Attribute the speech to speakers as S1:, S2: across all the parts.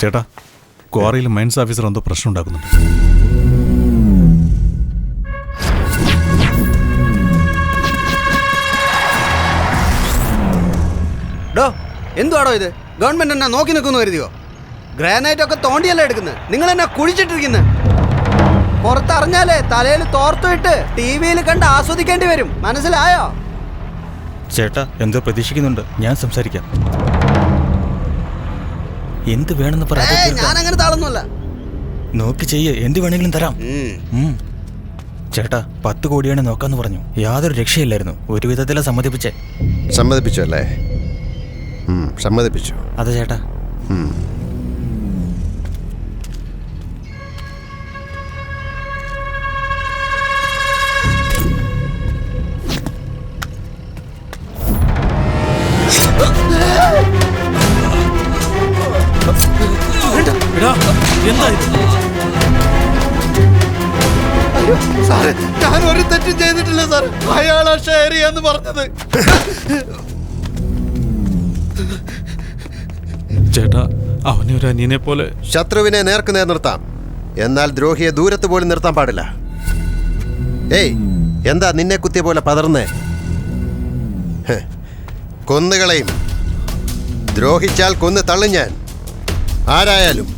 S1: ചേട്ടാ, ക്വാറിയിൽ mines officer എന്തോ പ്രശ്നം ഉണ്ടാക്കുന്നുണ്ട്.
S2: ഡോ, എന്തുവാടോ ഇത്? ഗവൺമെന്റ് എന്നാ നോക്കി നിൽക്കുന്നു കരുതിയോ? ഗ്രാനൈറ്റ് ഒക്കെ തോണ്ടിയല്ലേ എടുക്കുന്നത്. നിങ്ങൾ എന്നാ കുഴിച്ചിട്ടിരിക്കുന്നത്? പുറത്തറിഞ്ഞാലേ തലയിൽ തോർത്തുവിട്ട് ടിവിയിൽ കണ്ട് ആസ്വദിക്കേണ്ടി വരും. മനസ്സിലായോ?
S3: ചേട്ടാ, എന്തോ പ്രതീക്ഷിക്കുന്നുണ്ട്. ഞാൻ സംസാരിക്കാം. എന്ത് വേണമെന്ന് പറയാ.
S2: ഞാൻ അങ്ങനെ താളൊന്നുമല്ല.
S3: നോക്കി ചെയ്യ്, എന്ത് വേണമെങ്കിലും തരാം. ചേട്ടാ, 10 കോടിയാണ് നോക്കാന്ന് പറഞ്ഞു. യാതൊരു രക്ഷയില്ലായിരുന്നു. ഒരു വിധത്തിലാ സമ്മതിപ്പിച്ചേ.
S4: സമ്മതിപ്പിച്ചു അല്ലേ? സമ്മതിപ്പിച്ചു.
S3: അതെ ചേട്ടാ.
S2: സാറേ, ഞാൻ ഒരു തെറ്റും ചെയ്തിട്ടില്ല സാർ. അയാളാ ഷെയർ ചെയ്യാന്ന് പറഞ്ഞത്.
S1: ചേട്ടാ, അവനെ ഒരു അനിയനെ പോലെ.
S4: ശത്രുവിനെ നേർക്ക് നേർ നിർത്താം, എന്നാൽ ദ്രോഹിയെ ദൂരത്ത് പോലും നിർത്താൻ പാടില്ല. ഏയ്, എന്താ നിന്നെ കുത്തിയ പോലെ പതർന്നേ? കൊന്നുകളയും. ദ്രോഹിച്ചാൽ കൊന്ന് തള്ളും ഞാൻ, ആരായാലും.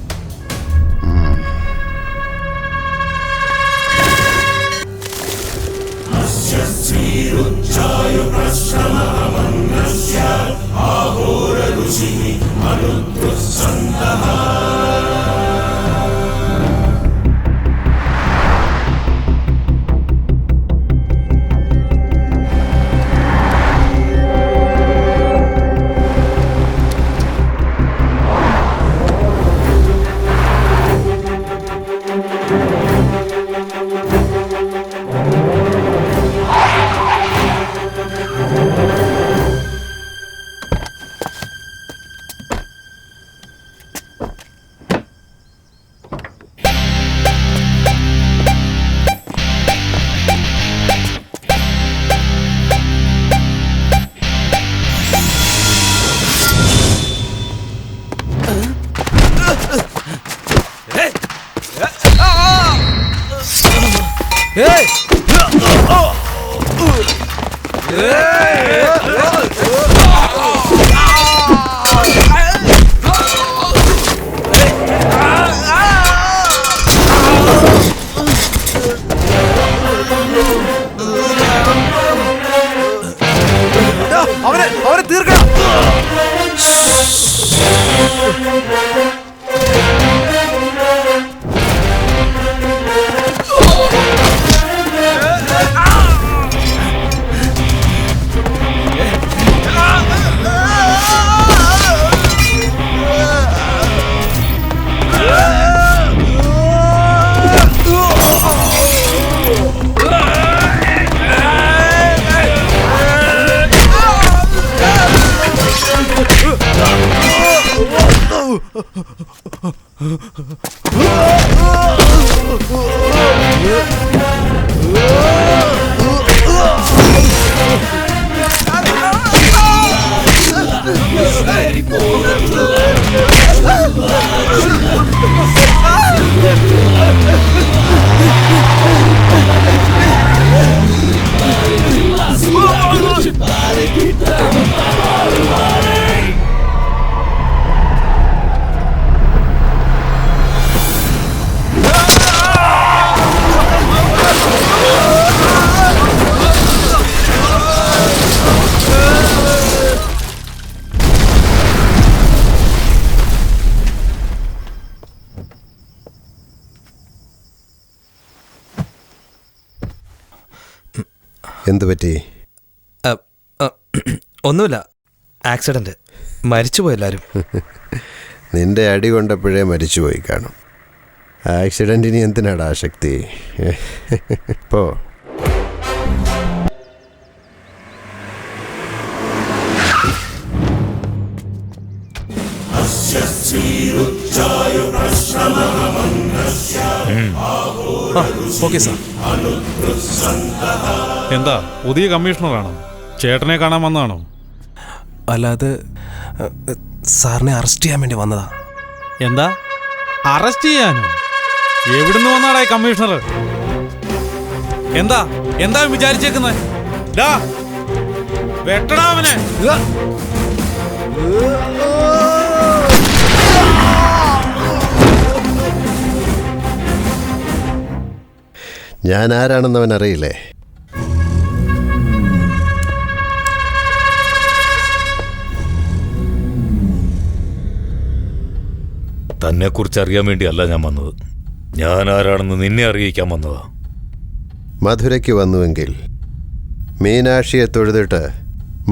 S2: അവരെ തീർക്കണം.
S4: എന്തു പറ്റി?
S5: ഒന്നുമില്ല, ആക്സിഡന്റ്. മരിച്ചുപോയി എല്ലാവരും.
S4: നിന്റെ അടി കൊണ്ടപ്പോഴേ മരിച്ചുപോയി കാണും. ആക്സിഡന്റിന് എന്തിനാടാ ശക്തി? പോ.
S1: Okay sir. എന്താ പുതിയ കമ്മീഷണറാണോ? ചേട്ടനെ കാണാൻ വന്നതാണോ?
S5: അല്ലാതെ സാറിനെ അറസ്റ്റ് ചെയ്യാൻ വേണ്ടി വന്നതാ.
S1: എന്താ അറസ്റ്റ് ചെയ്യാനോ? എവിടുന്ന് വന്നാടാ കമ്മീഷണർ? എന്താ എന്താ വിചാരിച്ചേക്കുന്നത്? വെട്ടടാ അവനെ.
S4: ഞാൻ ആരാണെന്ന് അവൻ അറിയില്ലേ?
S6: തന്നെക്കുറിച്ച് അറിയാൻ വേണ്ടിയല്ല ഞാൻ വന്നത്. ഞാൻ ആരാണെന്ന് നിന്നെ അറിയിക്കാൻ വന്നതാ.
S4: മധുരയ്ക്ക് വന്നുവെങ്കിൽ മീനാക്ഷിയെ തൊഴുതിട്ട്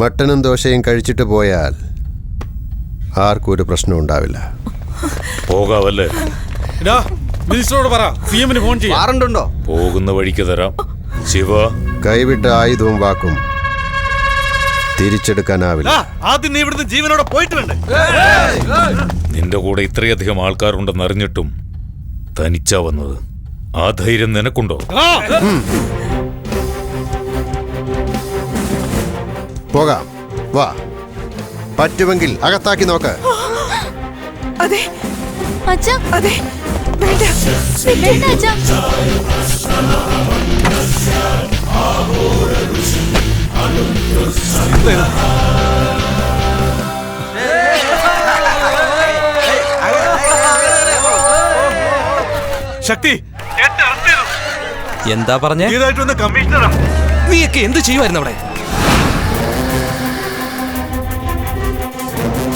S4: മട്ടനും ദോശയും കഴിച്ചിട്ട് പോയാൽ ആർക്കും ഒരു പ്രശ്നം ഉണ്ടാവില്ല.
S6: പോകാവല്ലേ?
S1: മിനിസ്റ്ററോട് പറ, സിഎമ്മിന് ഫോൺ ചെയ്യാം.
S2: വാറണ്ടുണ്ടോ?
S6: പോകുന്ന വഴിക്ക് തരാം. ശിവ,
S4: കൈവിട്ട ആയുധവും വാക്കും തിരിച്ചെടുക്കാനാവില്ല.
S1: ആദ്യം നീ ഇവിടുന്ന് ജീവനോടെ പോയിട്ട് വേണ്ടേ?
S6: നിന്റെ കൂടെ ഇത്രയധികം ആൾക്കാരുണ്ടെന്ന് അറിഞ്ഞിട്ടും തനിച്ചാ വന്നത്. ആ ധൈര്യം നിനക്കുണ്ടോ?
S4: പോകാം, വാ. പറ്റുമെങ്കിൽ അകത്താക്കി നോക്ക്.
S7: അതെ അച്ഛാ, അതെ വേണ്ട വേണ്ട അച്ഛാ.
S1: ശക്തി
S5: എന്താ പറഞ്ഞേ?
S1: കമ്മീഷണറാ.
S5: നീയൊക്കെ എന്ത് ചെയ്യുമായിരുന്നു അവിടെ?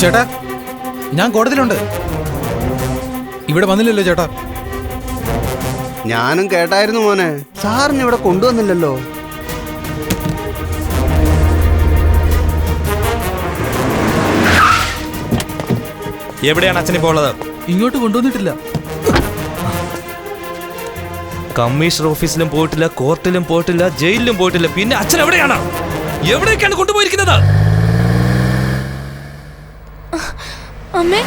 S3: ചേട്ടാ, ഞാൻ കോടതിയിലുണ്ട്. ഇവിടെ വന്നില്ലല്ലോ ചേട്ടാ.
S2: ഞാനും കേട്ടായിരുന്നു മോനെ. സാറിന് ഇവിടെ കൊണ്ടുവന്നില്ലല്ലോ.
S5: എവിടെയാണ് അച്ഛനിപ്പോ ഉള്ളത്?
S3: ഇങ്ങോട്ട് കൊണ്ടുവന്നിട്ടില്ല.
S5: കമ്മീഷണർ ഓഫീസിലും പോയിട്ടില്ല, കോർട്ടിലും പോയിട്ടില്ല, ജയിലിലും പോയിട്ടില്ല. പിന്നെ അച്ഛൻ എവിടെയാണ്? എവിടേക്കാണ് കൊണ്ടുപോയിരിക്കുന്നത്?
S7: അമ്മേ,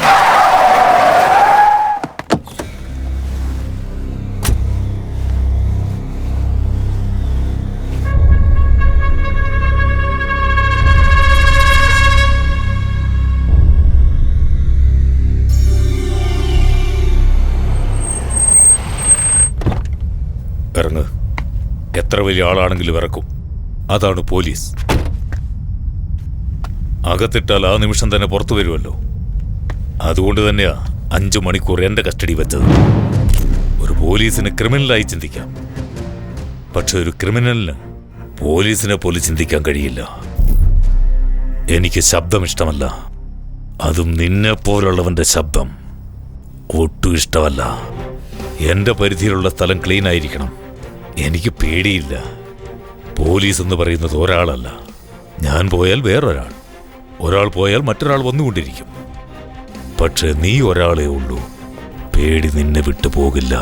S6: ഇറങ്ങ്. എത്ര വലിയ ആളാണെങ്കിലും ഇറക്കും. അതാണ് പോലീസ്. അകത്തിട്ടാൽ ആ നിമിഷം തന്നെ പുറത്തു വരുമല്ലോ. അതുകൊണ്ട് തന്നെയാ 5 മണിക്കൂർ എൻ്റെ കസ്റ്റഡി വെച്ചത്. ഒരു പോലീസിന് ക്രിമിനലായി ചിന്തിക്കാം, പക്ഷെ ഒരു ക്രിമിനലിന് പോലീസിനെ പോലെ ചിന്തിക്കാൻ കഴിയില്ല. എനിക്ക് ശബ്ദം ഇഷ്ടമല്ല, അതും നിന്നെ പോലുള്ളവന്റെ ശബ്ദം ഒട്ടും ഇഷ്ടമല്ല. എൻ്റെ പരിധിയിലുള്ള സ്ഥലം ക്ലീൻ ആയിരിക്കണം. എനിക്ക് പേടിയില്ല. പോലീസ് എന്ന് പറയുന്നത് ഒരാളല്ല. ഞാൻ പോയാൽ വേറൊരാൾ, ഒരാൾ പോയാൽ മറ്റൊരാൾ വന്നുകൊണ്ടിരിക്കും. പക്ഷെ നീ ഒരാളേ ഉള്ളൂ. പേടി നിന്നെ വിട്ടു പോകില്ല.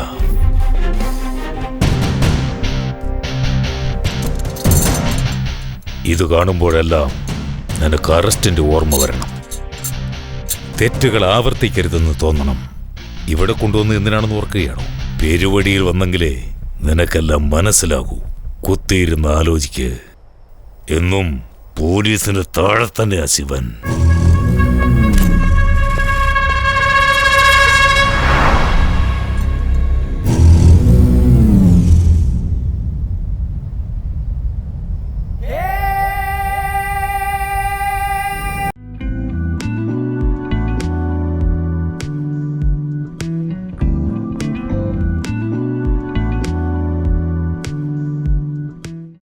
S6: ഇത് കാണുമ്പോഴെല്ലാം നിനക്ക് അറസ്റ്റിന്റെ ഓർമ്മ വരണം. തെറ്റുകൾ ആവർത്തിക്കരുതെന്ന് തോന്നണം. ഇവിടെ കൊണ്ടുവന്ന് എന്തിനാണെന്ന് ഓർക്കുകയാണോ? പെരുവടിയിൽ വന്നെങ്കിലേ നിനക്കെല്ലാം മനസ്സിലാകൂ. കുത്തിയിരുന്ന് ആലോചിക്ക്. എന്നും പോലീസിന് താഴെ തന്നെയാ ശിവൻ.